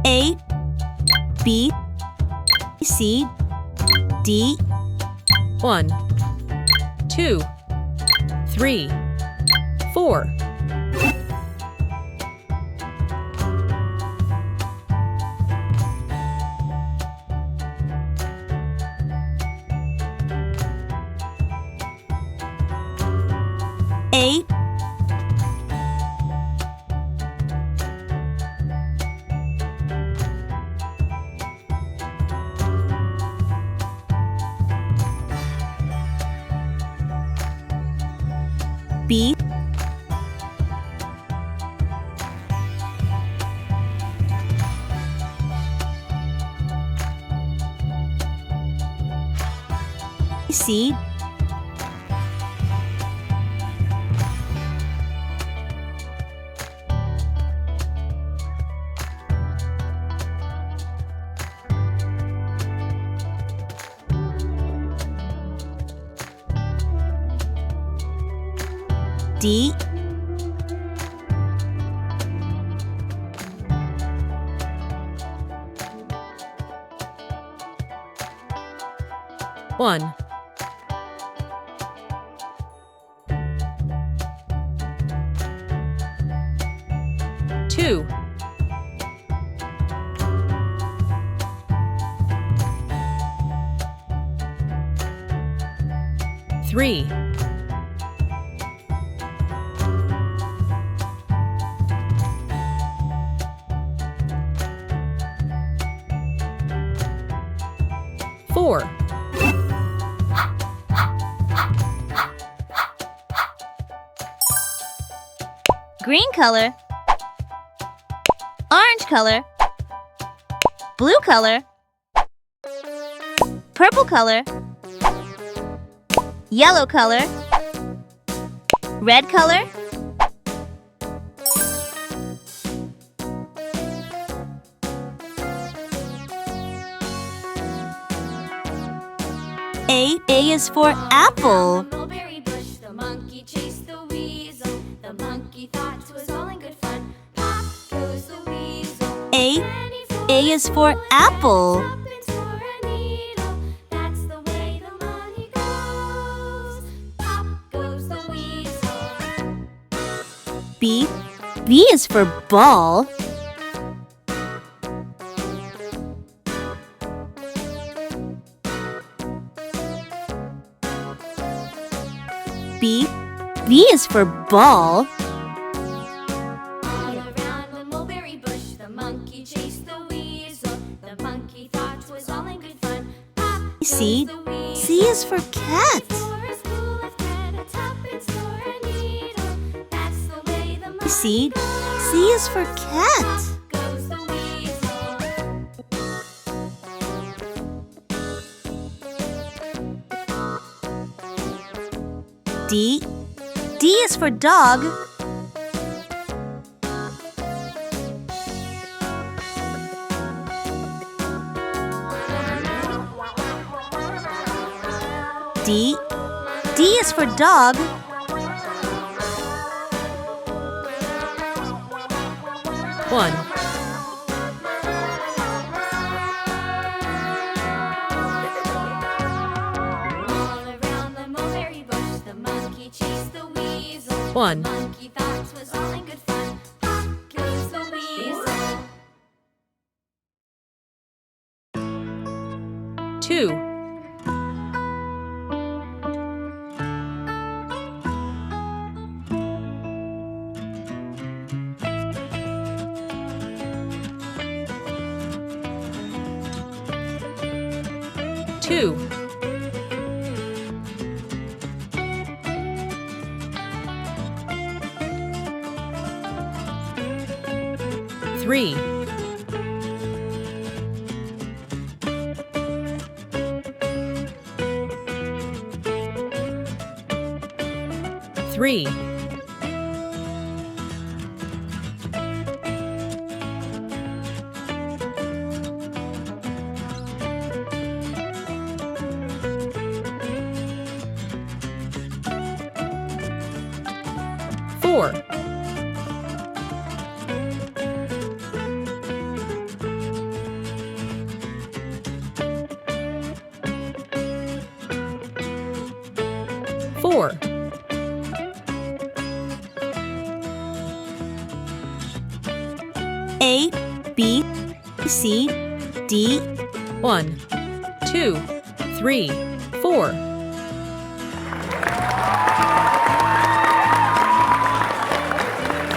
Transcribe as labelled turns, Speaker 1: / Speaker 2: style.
Speaker 1: A, B, C, D.
Speaker 2: 1, 2, 3, 4.
Speaker 1: A, B, C, D,
Speaker 2: One, 2, 3, 4.
Speaker 1: green color, orange color, blue color, purple color, yellow color, red color, A is for apple.
Speaker 3: Mulberry bush, the monkey chased the weasel. The monkey thought it was all in good fun. Pop goes the weasel.
Speaker 1: A is for apple.
Speaker 3: Tuppence for a needle. That's the way the money goes. Pop goes the weasel.
Speaker 1: B is for ball. B is for ball.
Speaker 3: All around the mulberry bush, the monkey chased the weasel. The monkey thought it was all in good fun. Pop goes
Speaker 1: C
Speaker 3: the weasel.
Speaker 1: C is for cat.
Speaker 3: For a spool of thread, a tuppence for a needle. That's the way the money
Speaker 1: C
Speaker 3: goes.
Speaker 1: is for cat.
Speaker 3: Goes the weasel.
Speaker 1: D is for dog. D is for dog.
Speaker 2: 1, 1,
Speaker 3: Monkey thought it was all in good fun. Pop goes the weasel.
Speaker 2: 2, 2, 3, 3, 4, 4.
Speaker 1: A, B, C, D,
Speaker 2: 1, 2, 3, 4.